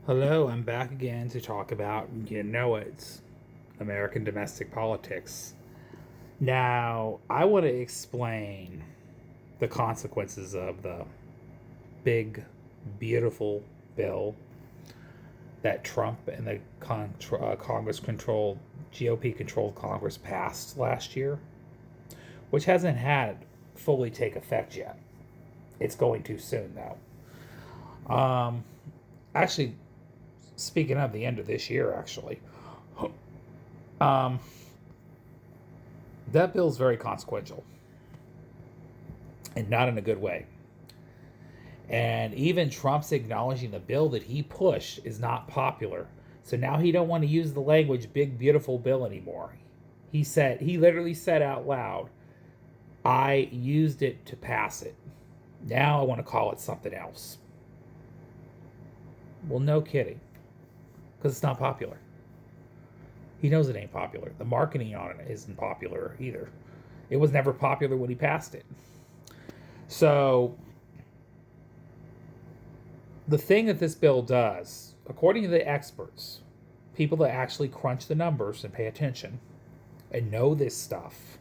Hello, I'm back again to talk about, it's American domestic politics. Now, I want to explain the consequences of the big, beautiful bill that Trump and the Congress controlled, GOP controlled Congress passed last year, which hasn't had fully take effect yet. It's going to soon, though. Actually, speaking of the end of this year, um, that bill's very consequential and not in a good way. And even Trump's acknowledging the bill that he pushed is not popular. So now he don't want to use the language big beautiful bill anymore. He literally said out loud, I used it to pass it. Now I want to call it something else. Well, no kidding. Because it's not popular. He knows it ain't popular. The marketing on it isn't popular either. It was never popular when he passed it. So the thing that this bill does, according to the experts, people that actually crunch the numbers and pay attention and know this stuff,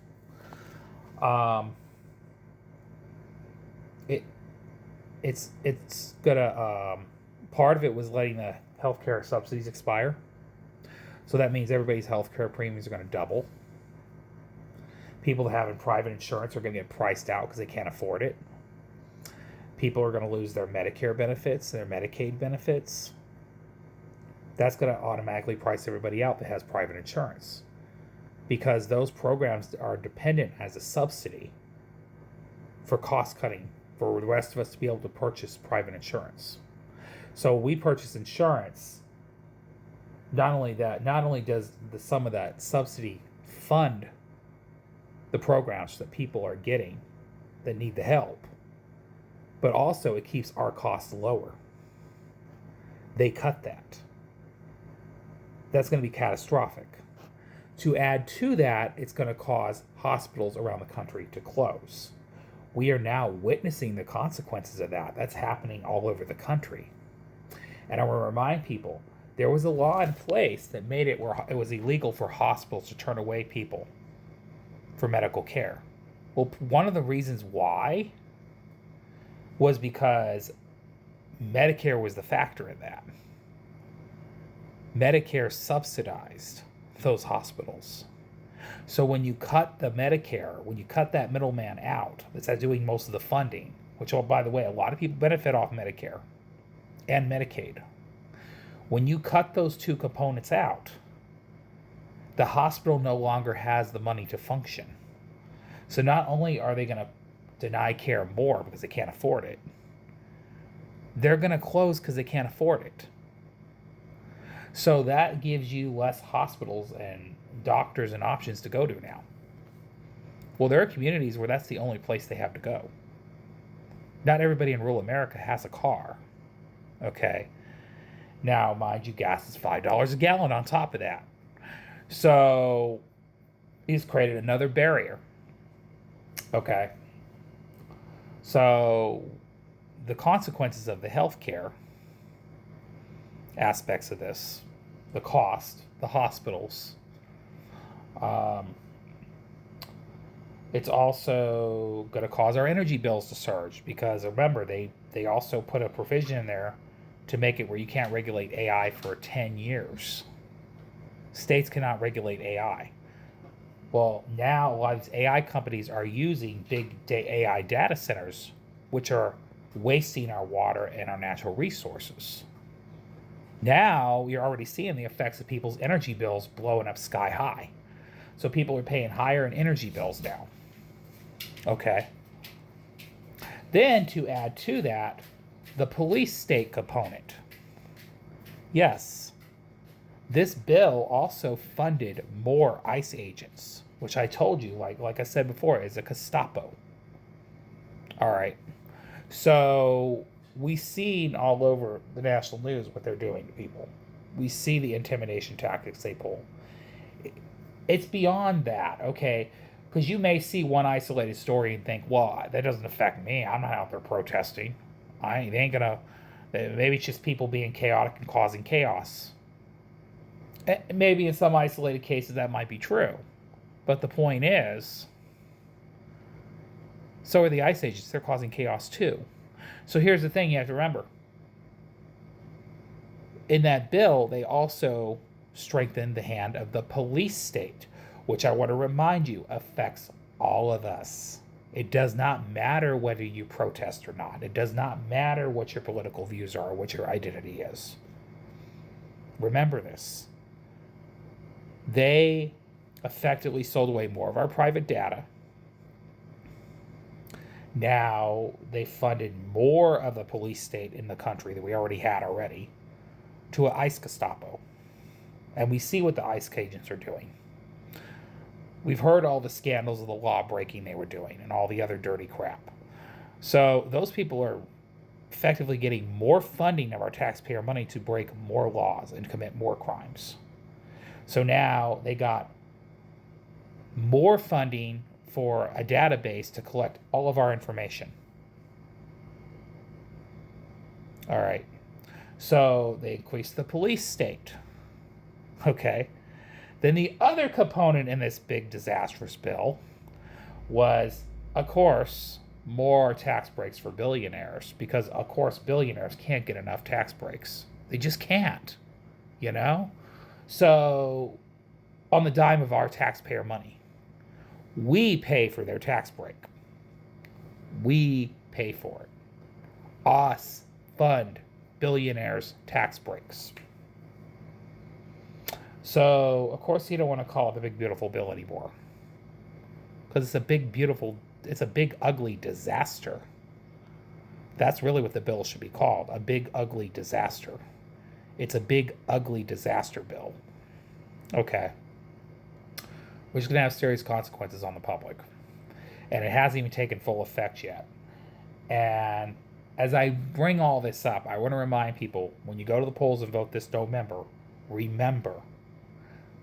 it it's gonna part of it was letting the healthcare subsidies expire. So that means everybody's healthcare premiums are going to double. People that have private insurance are going to get priced out because they can't afford it. People are going to lose their Medicare benefits, their Medicaid benefits. That's going to automatically price everybody out that has private insurance because those programs are dependent as a subsidy for cost cutting for the rest of us to be able to purchase private insurance. So we purchase insurance. Not only does some of that subsidy fund the programs that people are getting that need the help, but also it keeps our costs lower. They cut that. That's going to be catastrophic. To add to that, it's going to cause hospitals around the country to close. We are now witnessing the consequences of that. That's happening all over the country. And I want to remind people, there was a law in place that made it where it was illegal for hospitals to turn away people for medical care. Well, one of the reasons why was because Medicare was the factor in that. Medicare subsidized those hospitals. So when you cut the Medicare, when you cut that middleman out that's doing most of the funding, which, oh, by the way, a lot of people benefit off Medicare and Medicaid. When you cut those two components out, the hospital no longer has the money to function. So not only are they going to deny care more because they can't afford it, they're going to close because they can't afford it. So that gives you less hospitals and doctors and options to go to now. Well, there are communities where that's the only place they have to go. Not everybody in rural America has a car. Okay. Now, mind you, gas is $5 a gallon on top of that. So he's created another barrier. Okay. So the consequences of the healthcare aspects of this, the cost, the hospitals, it's also going to cause our energy bills to surge because remember, they also put a provision in there to make it where you can't regulate AI for 10 years. States cannot regulate AI. Well, now a lot of these AI companies are using big AI data centers, which are wasting our water and our natural resources. Now you're already seeing the effects of people's energy bills blowing up sky high. So people are paying higher in energy bills now. Okay. Then to add to that, the police state component. Yes, this bill also funded more ICE agents, which I told you, like I said before, is a Gestapo. All right. So we seen all over the national news what they're doing to people. We see the intimidation tactics they pull. It's beyond that, okay? Because you may see one isolated story and think, well, that doesn't affect me. I'm not out there protesting. They ain't gonna Maybe it's just people being chaotic and causing chaos. Maybe in some isolated cases that might be true. But the point is, so are the ice agents. They're causing chaos too. So here's the thing you have to remember. In that bill, they also strengthened the hand of the police state, which I want to remind you affects all of us. It does not matter whether you protest or not. It does not matter what your political views are or what your identity is. Remember this. They effectively sold away more of our private data. Now they funded more of the police state in the country that we already had already to an ICE Gestapo. And we see what the ICE agents are doing. We've heard all the scandals of the law breaking they were doing and all the other dirty crap. So those people are effectively getting more funding of our taxpayer money to break more laws and commit more crimes. So now they got more funding for a database to collect all of our information. All right. So they increased the police state. Okay. Then the other component in this big disastrous bill was, of course, more tax breaks for billionaires, because, of course, billionaires can't get enough tax breaks. They just can't, you know? So on the dime of our taxpayer money, we pay for their tax break. We pay for it. Us fund billionaires' tax breaks. So, of course, you don't want to call it the big, beautiful bill anymore. Because it's a big, ugly disaster. That's really what the bill should be called, a big, ugly disaster. It's a big, ugly disaster bill. Okay. Which is going to have serious consequences on the public. And it hasn't even taken full effect yet. And as I bring all this up, I want to remind people, when you go to the polls and vote this November, remember,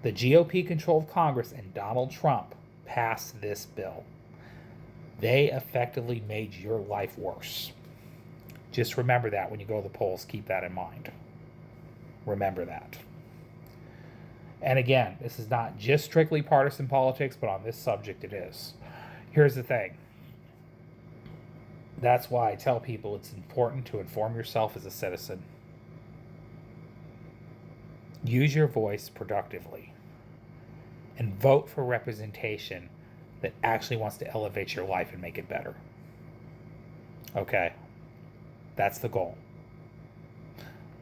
the GOP-controlled Congress and Donald Trump passed this bill. They effectively made your life worse. Just remember that when you go to the polls. Keep that in mind. Remember that. And again, this is not just strictly partisan politics, but on this subject it is. Here's the thing. That's why I tell people it's important to inform yourself as a citizen. Use your voice productively and vote for representation that actually wants to elevate your life and make it better. Okay? That's the goal.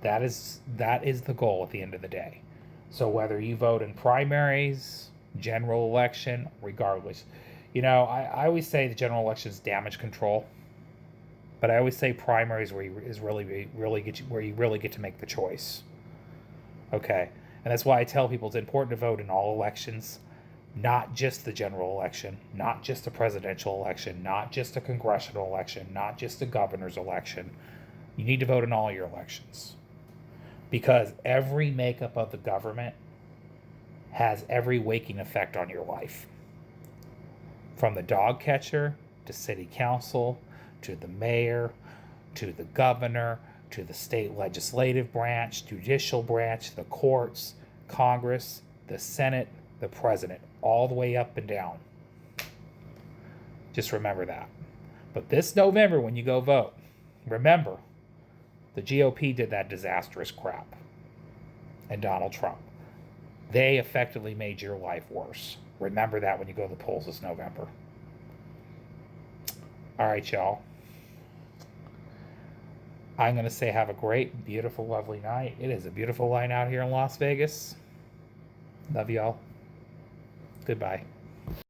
That is the goal at the end of the day. So whether you vote in primaries, general election, regardless. You know, I always say the general election is damage control. But I always say primaries where you really get to make the choice. Okay, and that's why I tell people it's important to vote in all elections, not just the general election, not just the presidential election, not just a congressional election, not just a governor's election. You need to vote in all your elections, because every makeup of the government has every waking effect on your life, from the dog catcher to city council to the mayor to the governor to the state legislative branch, judicial branch, the courts, Congress, the Senate, the president, all the way up and down. Just remember that. But this November, when you go vote, remember, the GOP did that disastrous crap. And Donald Trump. They effectively made your life worse. Remember that when you go to the polls this November. All right, y'all. I'm going to say have a great, beautiful, lovely night. It is a beautiful night out here in Las Vegas. Love y'all. Goodbye.